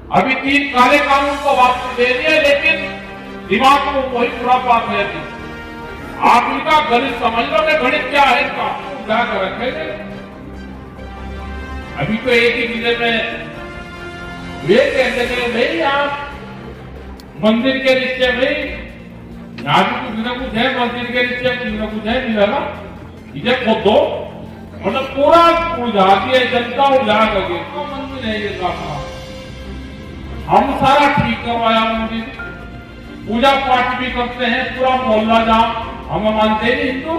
अभी 3 काले कानून को वापस दे दिए, लेकिन दिमाग में वही पूरा बात है कि आप इनका गणित समझ लो कि गणित क्या है इनका, क्या कर रखे। अभी तो एक ही जिले में वे कहते थे भाई आप मंदिर के रिश्ते में यहाँ भी कुछ न कुछ है, मंदिर के रिश्ते कुछ न कुछ है, मिला ना इसे खुद दो, मतलब पूरा उलझा दिया जनता, उलझा करके तो मंदिर है ये काम। हम सारा ठीक करवाया मंदिर, पूजा पाठ भी करते हैं, पूरा मोहल्ला जहाँ हम मानते नहीं हिंदू,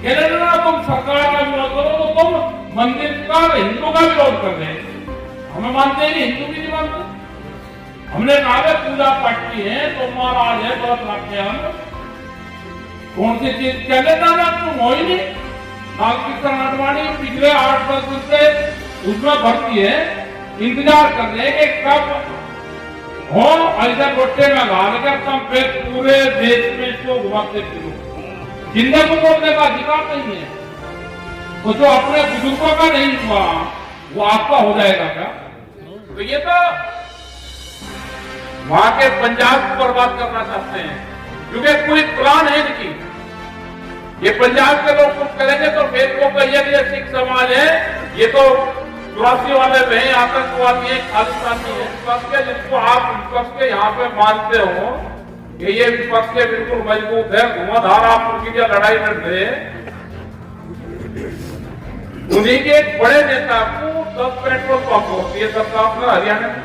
कह रहे ना तुम सरकार का विरोध करो तो तुम मंदिर का हिंदू का विरोध कर रहे हैं। हमें मानते नहीं, हिंदू भी नहीं मानते। हमने कहा पूजा पाठ की है तो महाराज है, व्रत रखते हम, कौन सी चीज चले दादा तुम हो ही नहीं। नागकिशन आडवाणी पिछले 8-10 दिन से उसमें भर्ती है, इंतजार कर रहे हैं कि कब हो ऐसा गोटे में डाल कर तुम फिर पूरे देश में इसको घुमाते फिरो। जिंदा को बोलने का अधिकार नहीं है, तो जो अपने बुजुर्गों का नहीं हुआ वो आपका हो जाएगा क्या? तो ये तो वहां के पंजाब को बर्बाद करना चाहते हैं, क्योंकि कोई प्लान है इनकी। ये पंजाब के लोग कुछ करेंगे तो फिर को कहिए कि सिख समाज है, ये तो 84 वाले में आतंकवादी है, खालिस्तानी है, विपक्ष के जिसको आप विपक्ष के यहाँ पे मानते हो कि ये विपक्ष के बिल्कुल मजबूत है, घुमाधार आप उनकी लड़ाई लड़ते हैं। उन्हीं के एक बड़े नेता को 10 पेट्रोल पंप होती है सरकार में हरियाणा में।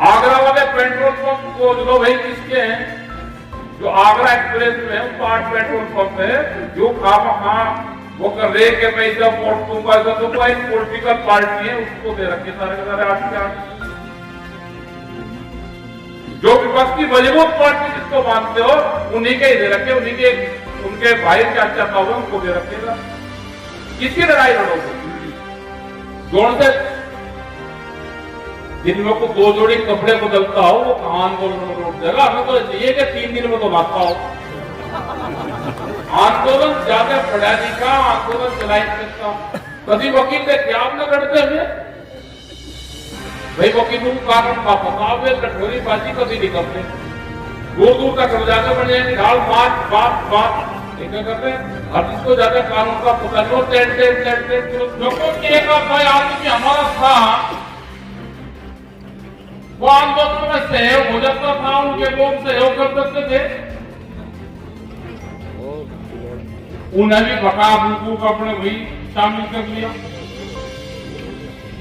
आगरा वाले पेट्रोल पंप को जो भाई किसके हैं, जो आगरा एक्सप्रेस में है उनको 8 पेट्रोल पंप है, जो खामा वो कर रहे कि मैं जब वोट दूंगा तो एक पॉलिटिकल पार्टी है उसको दे रखे सारे के सारे 8 के 8। जो विपक्ष की मजबूत पार्टी जिसको मानते हो उन्हीं के ही दे रखे, उन्हीं के उनके भाई चाचा का हुआ उनको दे रखेगा। किसकी लड़ाई लड़ोगे? जोड़ से जिन लोग को 2 जोड़ी कपड़े बदलता हो वो कहां आंदोलन रोक देगा? हमें तो चाहिए कि 3 दिन में तो भागता हो। आंदोलन ज्यादा पढ़ा लिखा आंदोलन चलाई सकता। कभी वकील ने क्या आपने लड़ते हुए भाई वकील कारण का पता वे कठोरी बाजी कभी नहीं करते, दूर दूर तक जाकर बन जाएंगे, ढाल बात बात बात क्या करते हैं। अब जिसको ज्यादा कानून का पता नहीं, आदमी हमारा था वो आंदोलन में सहयोग हो जाता था, उनके लोग सहयोग कर सकते थे, उन्हें भी बका बुक अपने भाई शामिल कर लिया।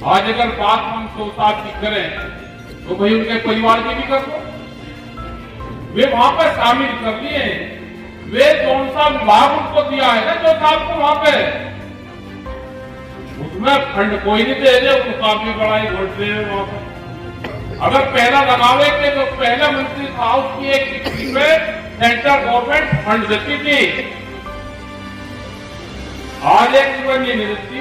आज अगर बात हम 100 साल की करें तो भाई उनके परिवार की भी कर दो, वे वहां पर शामिल कर लिए। वे कौन सा विभाग उनको दिया है ना जो साहब को वहां पे, उसमें फंड कोई नहीं दे रहे, उसको काफी बड़ा ही वोट दे रहे वहां पर। अगर पहला लगावे के जो पहला मंत्री था उसकी एक किस्ती में सेंट्रल गवर्नमेंट फंड देती थी, आज एक जीवन नहीं देती,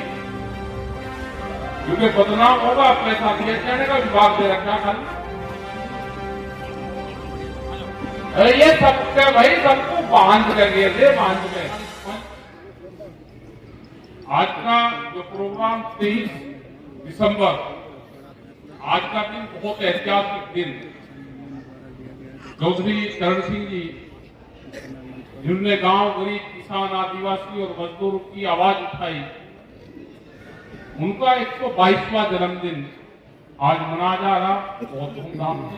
क्योंकि बदनाम होगा पैसा दिए जाने का विभाग दे रखा खाली। ये सबके भाई सबको बांध कर गए थे, बांध गए। आज का जो प्रोग्राम 23 दिसंबर, आज का दिन बहुत ऐतिहासिक दिन। चौधरी चरण सिंह जी जिन्होंने गांव गरीब किसान आदिवासी और मजदूर की आवाज उठाई, उनका 122वां जन्मदिन आज मनाया जा रहा बहुत धूमधाम से।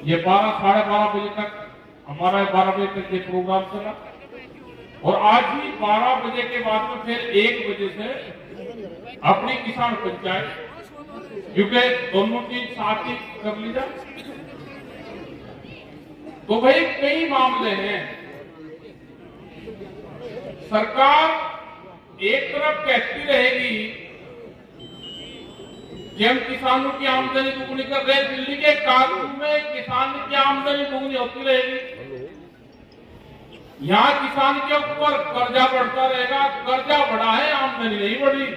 ये 12 साढ़े 12 बजे तक हमारा 12 बजे तक ये प्रोग्राम चला, और आज ही 12 बजे के बाद में फिर 1 बजे से अपनी किसान पंचायत, क्योंकि दोनों चीज साथ ही कर ली जाए। तो भाई कई मामले हैं, सरकार एक तरफ कहती रहेगी कि हम किसानों की आमदनी दुगनी कर रहे, दिल्ली के कानून में किसान की आमदनी दुगनी होती रहेगी, यहाँ किसान के ऊपर कर्जा बढ़ता रहेगा। कर्जा बढ़ा है, आमदनी नहीं बढ़ी,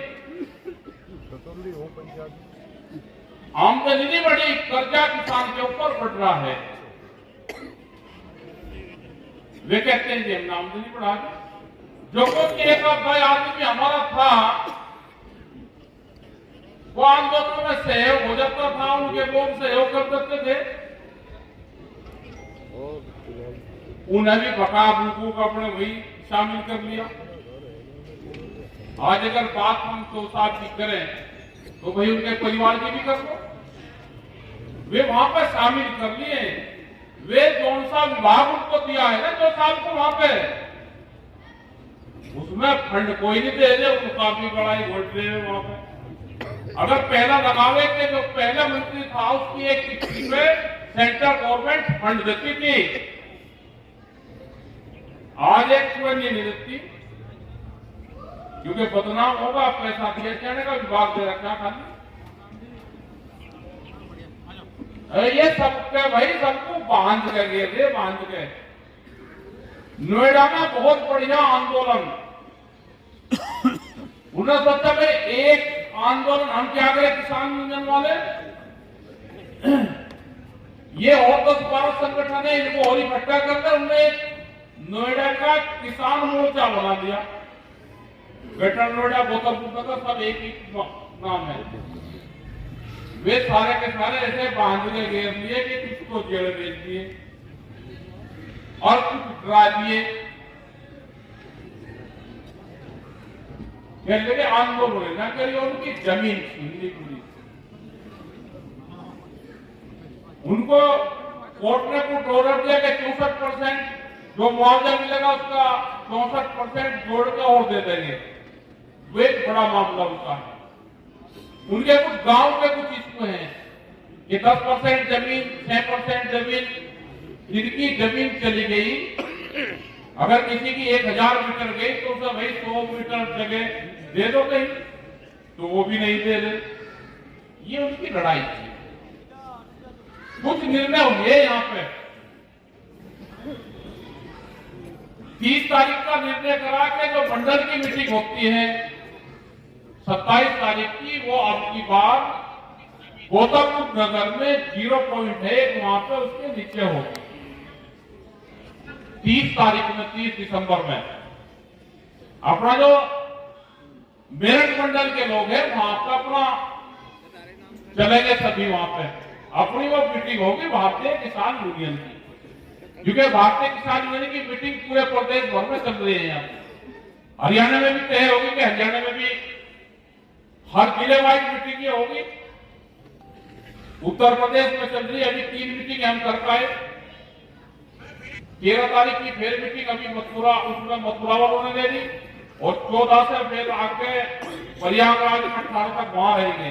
आमदनी नहीं बढ़ी, कर्जा किसान के ऊपर बढ़ रहा है। वे कहते हैं कि हमने आमदनी बढ़ा दी। जो कुछ एक आदमी हमारा था वो आंदोलन में सहयोग हो जाता था, उनके लोग सहयोग कर देते थे, उन्हें भी बका बुकू को अपने वही शामिल कर लिया। आज अगर बात हम 100 साल की करें तो भाई उनके परिवार की भी कर लो, वे वहां पर शामिल कर लिए। वे कौन सा विभाग उनको दिया है ना 2 साल को वहां पे, उसमें फंड कोई नहीं दे रहे, उनको काफी बड़ा ही वोट दे रहे वहां पे। अगर पहला लगावे के जो पहला मंत्री था उसकी एक चिट्ठी पे सेंट्रल गवर्नमेंट फंड देती थी, आज एक नहीं देती, क्योंकि बदनाम होगा, पैसा दिया जाने का विभाग दे रखा खाली। ये सबके भाई सबको बांध गए थे, बांध गए। नोएडा में बहुत बढ़िया आंदोलन, उन्होंने सोचा भाई एक आंदोलन हम क्या करें, किसान यूनियन वाले ये और 10-12 संगठन है, इनको और इकट्ठा करके उन्होंने नोएडा का किसान मोर्चा बना दिया। ग्रेटर नोएडा, गोतमपुर का सब एक ही नाम है। वे सारे के सारे ऐसे बांध के घेर लिए कि कुछ को जेल भेज दिए और कुछ डरा दिए। कहते आंदोलन न करिए, उनकी जमीन छीन ली पूरी। उनको कोर्ट ने कुछ ऑर्डर दिया कि 64% जो मुआवजा मिलेगा उसका 64% जोड़ के और दे देंगे। वो एक बड़ा मामला उनका है। उनके कुछ गांव के कुछ इश्यू हैं कि 10% जमीन, 6% जमीन, जिनकी जमीन चली गई, अगर किसी की 1000 मीटर गई तो उसे भाई 100 मीटर जगह दे दो कहीं, तो वो भी नहीं दे रहे। ये उनकी लड़ाई थी। कुछ निर्णय हुए यहाँ पे। 30 तारीख का निर्णय करा के जो मंडल की मीटिंग होती है 27 तारीख की, वो अब की बार गौतमबुद्ध नगर में 0 पॉइंट है वहां पे, उसके नीचे होगी 30 तारीख में, 30 दिसंबर में। अपना जो मेरठ मंडल के लोग हैं वहां पर अपना चलेंगे सभी, वहां पे अपनी वो मीटिंग होगी भारतीय किसान यूनियन की, क्योंकि भारतीय किसान यूनियन की मीटिंग पूरे प्रदेश भर में चल रही है। यहाँ हरियाणा में भी तय होगी कि हरियाणा में भी हर जिले वाइज मीटिंग होगी। उत्तर प्रदेश में चल रही है, अभी 3 मीटिंग हम कर पाए। 13 तारीख की फिर मीटिंग अभी मथुरा, उसमें मथुरा वालों ने ले ली, और 14 से फिर आगे प्रयागराज में 18 तक वहां रहेंगे।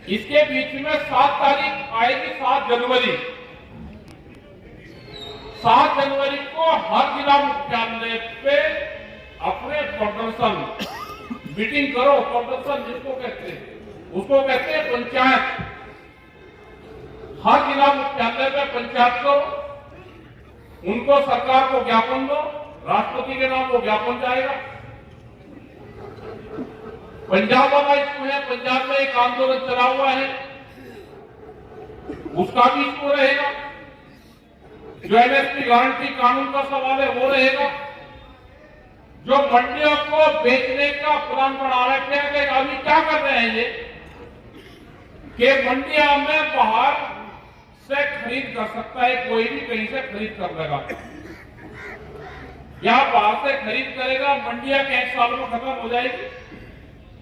इसके बीच में 7 तारीख आएगी, 7 जनवरी। 7 जनवरी को हर जिला मुख्यालय पे अपने प्रदर्शन मीटिंग करो। प्रदर्शन जिसको कहते हैं उसको कहते हैं पंचायत। हर जिला मुख्यालय पे पंचायत करो, उनको सरकार को ज्ञापन दो, राष्ट्रपति के नाम वो ज्ञापन जाएगा। पंजाब वाला इशू है, पंजाब में एक आंदोलन चला हुआ है, उसका भी इशू रहेगा। जो एमएसपी गारंटी कानून का सवाल है वो रहेगा। जो मंडियों को बेचने का प्लान बना रखे हैं, अभी क्या कर रहे हैं ये कि मंडिया में बाहर से खरीद कर सकता है, कोई भी कहीं से खरीद कर लेगा, यहां बाहर से खरीद करेगा। मंडिया के 1 साल में खत्म हो जाएगी,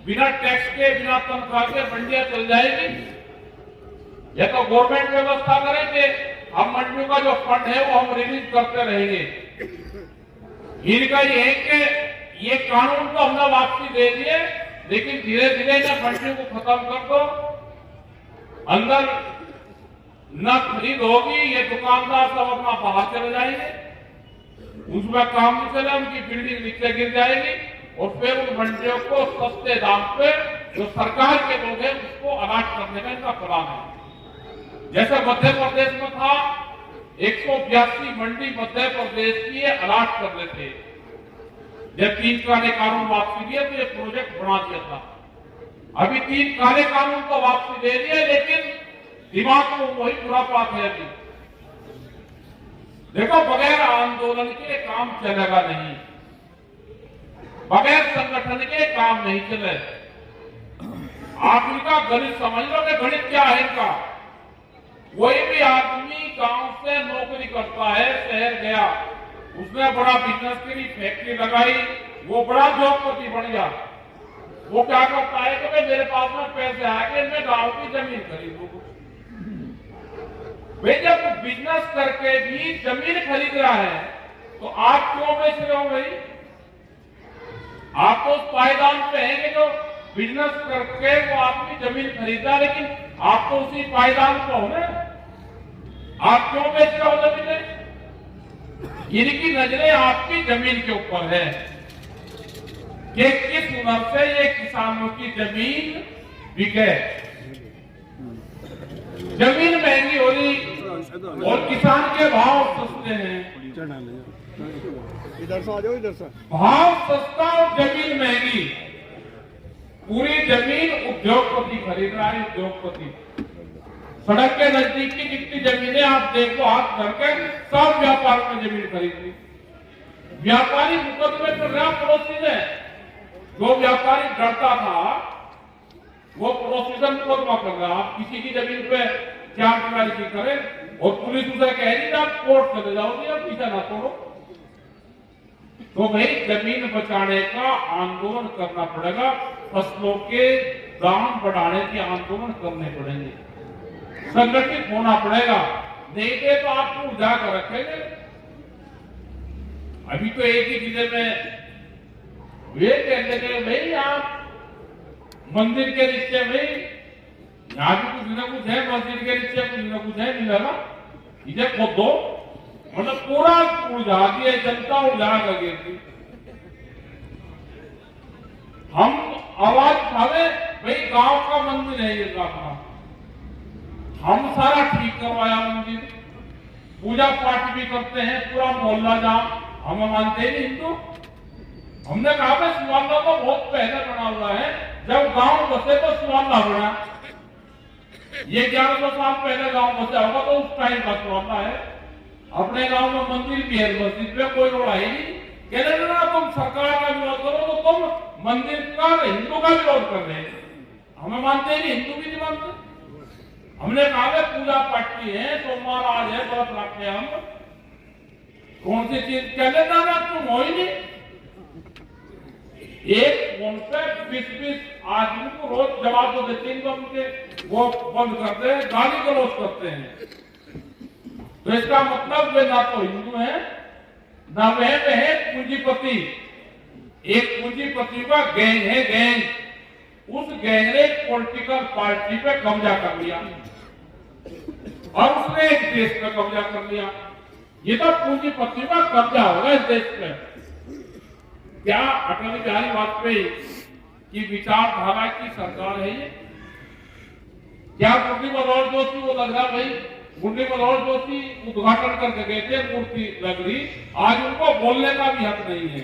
बिना टैक्स के, बिना तनख्वाह के मंडिया चल जाएगी। या तो गवर्नमेंट व्यवस्था करे कि हम मंडियों का जो फंड है वो हम रिलीज करते रहेंगे। इनका ये है कि ये कानून तो हमने वापसी दे दिए, लेकिन धीरे धीरे जब मंडियों को खत्म कर दो, अंदर न खरीद होगी, ये दुकानदार सब अपना बाहर चले जाएंगे, उसमें काम नहीं चले, उनकी बिल्डिंग नीचे गिर जाएगी, और फिर उन मंडियों को सस्ते दाम पे जो सरकार के लोग हैं उसको अलाट करने का इनका प्लान है। जैसे मध्य प्रदेश में था, 182 मंडी मध्य प्रदेश की अलाट कर रहे थे। जब 3 काले कानून वापसी दिए तो ये प्रोजेक्ट बना दिया था। अभी 3 काले कानून को वापसी दे दिए, लेकिन दिमाग में वही बुरा बात है। अभी देखो, बगैर आंदोलन के काम चलेगा नहीं, बगैर संगठन के काम नहीं चले। आप इनका गणित समझ लो कि गणित क्या है इनका। कोई भी आदमी गांव से नौकरी करता है, शहर गया, उसने बड़ा बिजनेस की फैक्ट्री लगाई, वो बड़ा जॉबपति बन गया। वो क्या करता है कि मेरे पास में पैसे आके मैं गांव की जमीन खरीदूंगा। भाई जब बिजनेस करके भी जमीन खरीद रहा है तो आप क्यों बेच रहे हो भाई? आप तो उस पायदान पे हैं कि जो बिजनेस करके वो आदमी जमीन खरीदा, लेकिन आप तो उसी पायदान पे हो ना। आप क्यों बेच रहे हो जमीनें? इनकी नजरें आपकी जमीन के ऊपर है कि किस हुनर से ये किसानों की जमीन बिके। जमीन महंगी हो रही और किसान के भाव सस्ते हैं। इधर से आ जाओ, इधर से। भाव सस्ता और जमीन महंगी। पूरी जमीन उद्योगपति खरीद रहा है, उद्योगपति। सड़क के नजदीक की जितनी जमीनें आप देखो, हाथ धर के सब व्यापार में जमीन खरीद ली। व्यापारी मुकदमे कर रहा पड़ोसी से। जो व्यापारी डरता था वो पड़ोसी से मुकदमा कर रहा। आप किसी की जमीन पे क्या करें और पुलिस उसे कह रही आप कोर्ट चले जाओगे, आप पीछा ना छोड़ो। तो भाई जमीन बचाने का आंदोलन करना पड़ेगा, फसलों के दाम बढ़ाने के आंदोलन करने पड़ेंगे, संगठित होना पड़ेगा। नहीं तो आप उलझा कर रखेंगे। अभी तो एक ही जिले में वे कहते थे भाई आप मंदिर के रिश्ते में यहाँ भी कुछ न कुछ है, मस्जिद के रिश्ते कुछ न कुछ है, मिला ना इधर खुद दो, मतलब पूरा उलझा दिया, जनता उलझा लगे थी। हम आवाज उठावे भाई गांव का मंदिर है ये गांव, हम सारा ठीक करवाया मंदिर, पूजा पाठ भी करते हैं, पूरा मोहल्ला जाम। हम मानते हैं हिंदू। हमने कहा था सुवाला तो बहुत पहले बना हुआ है, जब गांव बसे तो सुवाला बना। ये 1100 साल पहले गांव बसा होगा तो उस टाइम का सुवाला है। अपने गांव में मंदिर भी है, मस्जिद में कोई रोड़ा ही नहीं। कहने लगा तुम सरकार का विरोध करो तो तुम मंदिर का हिंदू का विरोध कर रहे हैं। हमें मानते ही नहीं, हिंदू भी नहीं मानते। हमने कहा पूजा पाठ की है, सोमवार आज है, व्रत रखते हम, कौन सी चीज कह लेता ना तुम हो ही नहीं। एक फोन पे 20-20 आदमी को रोज जवाब तो देते हैं, उनके वो बंद करते हैं, गाली गलौज करते हैं। तो इसका मतलब वे ना तो हिंदू है ना वे है पूंजीपति। एक पूंजीपति का गैंग है, गैंग। उस गैंग ने पॉलिटिकल पार्टी पे कब्जा कर लिया और उसने एक देश पे कब्जा कर लिया। ये तो पूंजीपति का कब्जा होगा इस देश पे। क्या अटल बिहारी वाजपेयी की विचारधारा की सरकार है ये? क्या मुरली मनोहर जोशी वो लग रहा भाई, मुरली मनोहर जोशी उद्घाटन करके गए थे, मूर्ति लग रही, आज उनको बोलने का भी हक नहीं है।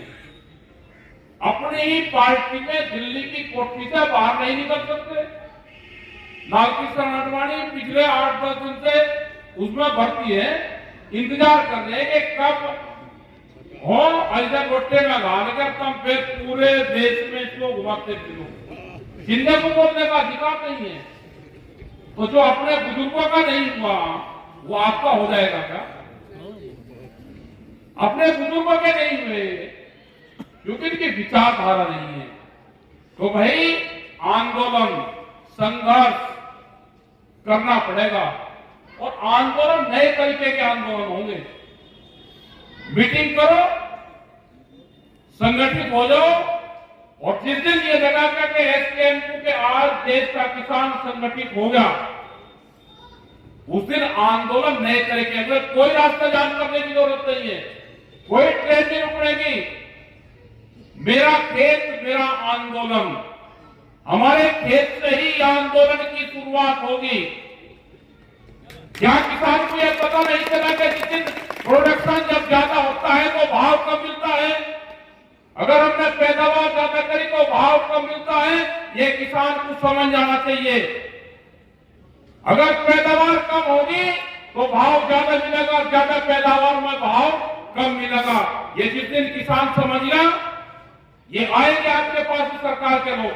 अपनी ही पार्टी में दिल्ली की कोठी से बाहर नहीं निकल सकते। लालकृष्ण आडवाणी पिछले 8-10 दिन से उसमें भर्ती है, इंतजार कर रहे हैं कि कब हो ऐसा गोटे में डाल कर तुम फिर पूरे देश में इसको घुमाते फिरो। जिंदगी को बोलने का अधिकार नहीं है, तो जो अपने बुजुर्गों का नहीं हुआ वो आपका हो जाएगा क्या? अपने बुजुर्गों के नहीं हुए क्योंकि इनकी विचारधारा नहीं है। तो भाई आंदोलन संघर्ष करना पड़ेगा और आंदोलन नए तरीके के आंदोलन होंगे। मीटिंग करो, संगठित हो जाओ और जिस दिन ये लगा कि एसकेएमयू के आज देश का किसान संगठित हो गया, उस दिन आंदोलन नए तरीके से। कोई रास्ता जाम करने की जरूरत नहीं है, कोई ट्रेन नहीं रुकनेगी। मेरा खेत मेरा आंदोलन, हमारे खेत से ही आंदोलन की शुरुआत होगी। क्या किसान को यह पता नहीं चला कि जिस दिन प्रोडक्शन जब ज्यादा होता है तो भाव कम मिलता है, अगर हमने पैदावार ज्यादा करी तो भाव कम मिलता है, ये किसान को समझ जाना चाहिए। अगर पैदावार कम होगी तो भाव ज्यादा मिलेगा, ज्यादा पैदावार में भाव कम मिलेगा। ये जिस दिन किसान समझ गया, ये आएंगे आपके पास सरकार के लोग,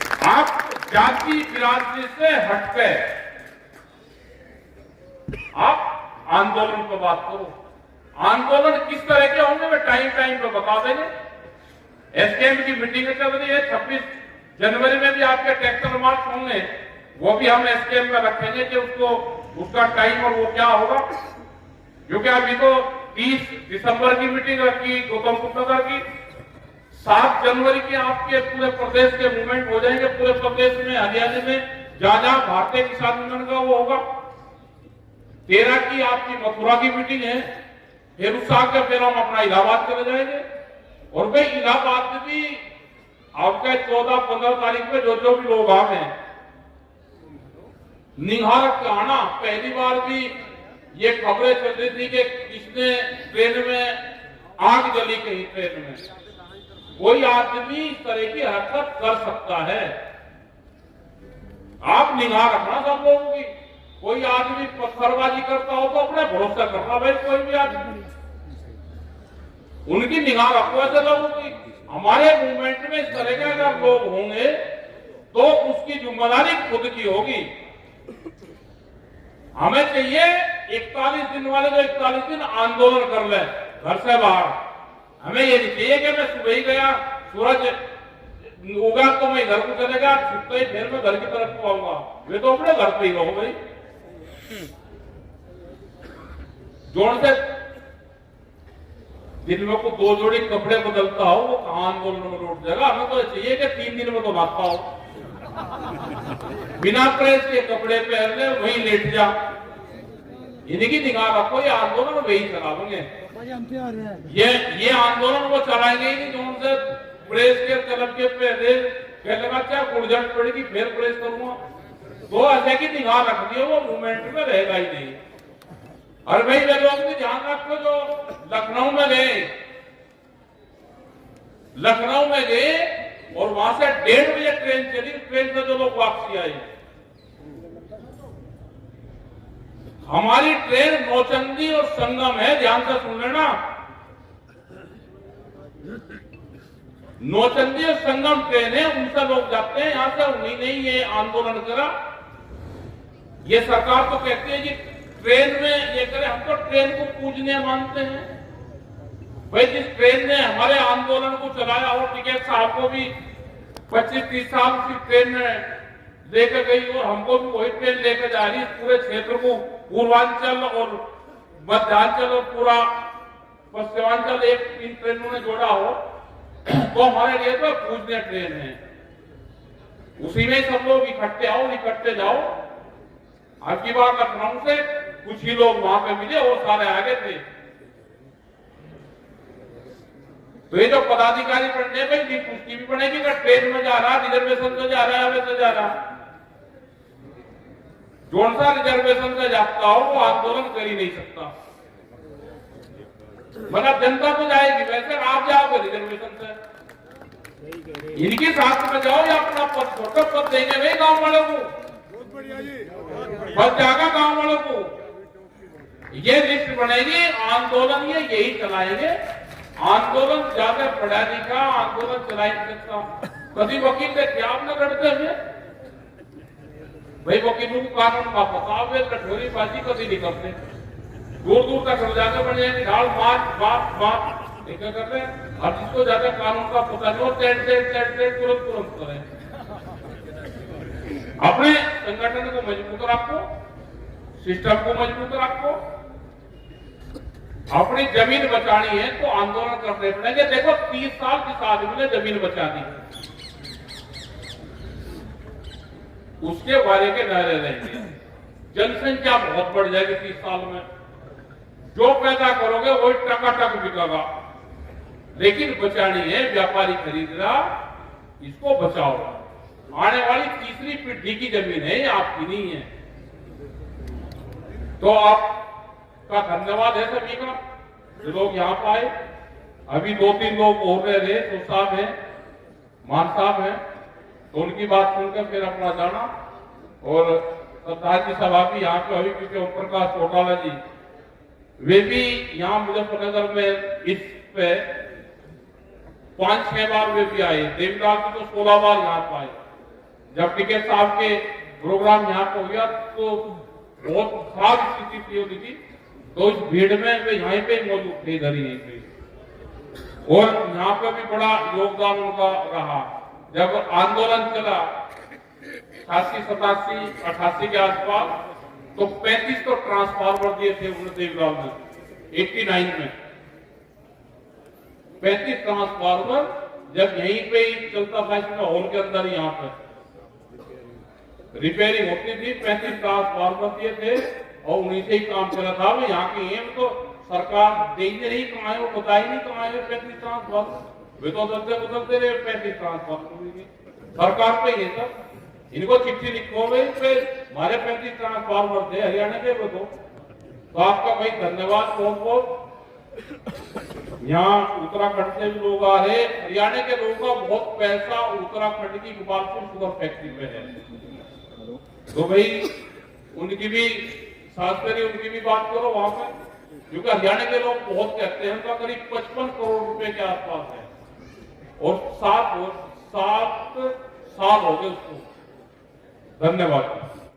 आप जाति बिरादरी से हटके आप आंदोलन पर बात करो। आंदोलन किस तरह के होंगे वे टाइम पे बता देंगे। एसकेएम की मीटिंग चल रही है, 26 जनवरी में भी आपके ट्रैक्टर मार्च होंगे, वो भी हम एसकेएम में रखेंगे कि उसका टाइम और वो क्या होगा। क्योंकि अभी तो 30 दिसंबर की मीटिंग रखी गौतम बुद्ध नगर की, 7 जनवरी की आपके पूरे प्रदेश के मूवमेंट हो जाएंगे। पूरे प्रदेश में, हरियाणा में जहां भारतीय किसान यूनियन का वो होगा। 13 की आपकी मथुरा की मीटिंग है, फिर उस आगे फिर हम अपना इलाहाबाद चले जाएंगे। और वे इलाहाबाद में भी आपके 14-15 तारीख में जो भी लोग आ गए निहार के आना। पहली बार भी ये खबरें चल रही थी कि किसने ट्रेन में आग जली, कहीं ट्रेन में कोई आदमी इस तरह की हरकत कर सकता है। आप निगाह रखना सब लोगों की। कोई आदमी पत्थरबाजी करता हो तो अपने भरोसा करना भाई, कोई भी आदमी उनकी निगाह रखो ऐसे लोगों की। हमारे मूवमेंट में इस तरह के अगर लोग होंगे तो उसकी जिम्मेदारी खुद की होगी। हमें चाहिए 41 दिन वाले जो 41 दिन आंदोलन कर ले घर से बाहर। हमें ये नहीं चाहिए कि मैं सुबह ही गया, सूरज उगा तो मैं घर को चलेगा, छुपते ही फिर मैं घर की तरफ को आऊंगा। वे तो अपने घर पे ही रहो भाई। जोड़ से दिन में को 2 जोड़ी कपड़े बदलता हो, वो कहां आंदोलन में लौट जाएगा। हमें तो चाहिए कि 3 दिन में तो भागता हो, बिना प्रेस के कपड़े पहन ले, वहीं लेट जा। इनकी निगाह रखो, ये आंदोलन वही चलाओगे। ये आंदोलन वो चलाएंगे ही नहीं जो से प्रेस के तलब के पहले कहने का क्या गुड़झट पड़ेगी, फिर प्रेस करूंगा। तो ऐसे की निगाह रख दियो, वो मूवमेंट में रहेगा ही नहीं। और भाई वे लोग भी ध्यान रखो जो लखनऊ में गए और वहां से 1:30 बजे ट्रेन चली, ट्रेन से जो लोग वापसी आए। हमारी ट्रेन नौचंदी और संगम है, ध्यान से सुन लेना। नौचंदी और संगम ट्रेन है, उनसे लोग जाते हैं। यहां से उन्हीं ने ये आंदोलन करा। ये सरकार तो कहती है कि ट्रेन में ये करे, हम तो ट्रेन को पूजनीय मानते हैं। भाई जिस ट्रेन ने हमारे आंदोलन को चलाया और टिकैत साहब को भी 25-30 साल की ट्रेन लेकर गई और हमको भी वही ट्रेन लेकर जा रही है। पूरे क्षेत्र को पूर्वांचल और मध्यांचल और पूरा पश्चिमांचल एक इन ट्रेनों ने जोड़ा हो तो हमारे लिए तो पूजनीय ट्रेन है। उसी में सब लोग इकट्ठे आओ, इकट्ठे जाओ। आपकी बार लखनऊ से कुछ ही लोग वहां पे मिले और सारे आगे थे। तो ये जो पदाधिकारी बनने पे भी पुष्टि भी बनेगी कि ट्रेन में जा रहा, रिजर्वेशन से जा रहा है, वैसे जा रहा। जोन सा रिजर्वेशन से जाता हो वो आंदोलन कर ही नहीं सकता। मतलब जनता तो जाएगी, वैसे आप जाओगे रिजर्वेशन से। इनके साथ में जाओ या अपना पद, छोटा पद देंगे भाई गांव वालों को, पद जाएगा गांव वालों को। ये लिस्ट बनेगी, आंदोलन ये यही चलाएंगे। आंदोलन ज्यादा पढ़ा लिखा आंदोलन चला नहीं सकता। कभी वकील ने क्या आपने लड़ते हुए भाई, वकीलों को कानून का पता हुए कठोरी बाजी कभी नहीं करते। दूर दूर तक हो जाकर बन जाएंगे, ढाल बात क्या करते हैं। और जिसको ज्यादा कानून का पता नहीं हो तुरंत करें। अपने संगठन को मजबूत रखो, सिस्टम को मजबूत रखो। अपनी जमीन बचानी है तो आंदोलन करने पड़ेंगे। देखो 30 साल जिस आदमी ने जमीन बचा दी उसके बारे के नारे रहेंगे। जनसंख्या बहुत बढ़ जाएगी 30 साल में। जो पैदा करोगे वही टकाटक बिकेगा। लेकिन बचानी है, व्यापारी खरीद रहा, इसको बचाओ। आने वाली तीसरी पीढ़ी की जमीन है, ये आपकी नहीं है। तो आपका धन्यवाद है सभी का जो लोग यहाँ पर आए। अभी 2-3 लोग बोल रहे थे, तो साहब है, मान साहब है, तो उनकी बात सुनकर फिर अपना जाना। और सरदार की सभा भी यहाँ पे अभी क्योंकि ओम प्रकाश चौटाला जी वे भी यहाँ मुजफ्फरनगर में इस पे 5-6 बार वे भी आए। देवदास जी तो 16 बार यहाँ पे आए। जब टिकैत साहब के प्रोग्राम यहाँ पे हो गया तो बहुत खराब स्थिति थी होती थी, तो इस भीड़ में वे यहाँ पे मौजूद थे, इधर ही यहीं पे, और यहाँ पे भी बड़ा योगदान उनका रहा। जब आंदोलन चला 86, 87, 88 के आसपास, तो 35 तो ट्रांसफार्मर दिए थे उन्होंने देवलाल ने 89 में। 35 ट्रांसफार्मर जब यहीं पे ही चलता था, इसमें हॉल के अंदर ही यहाँ पे रिपेयरिंग होती थी, 35 ट्रांसफार्मर दिए थे और उन्हीं से ही काम चला था। वो यहाँ की एम तो सरकार देने नहीं कमाए, वो बताई नहीं कमाए 35 ट्रांसफार्मर, वे तो बदलते रहे 35 ट्रांसफार्मर सरकार पे। ये सब इनको चिट्ठी लिखो भाई, हमारे 35 ट्रांसफार्मर थे हरियाणा के, वो तो आपका भाई धन्यवाद बहुत बहुत। यहाँ उत्तराखंड से भी लोग आ रहे, हरियाणा के लोगों का बहुत पैसा उत्तराखंड की गोपालपुर शुगर फैक्ट्री पे है, तो भाई उनकी भी साथ करिए, उनकी भी बात करो वहां पर, क्योंकि हरियाणा के लोग बहुत कहते हैं, उनका करीब 55 करोड़ रुपए के आसपास है और 7 साल हो गए उसको। धन्यवाद।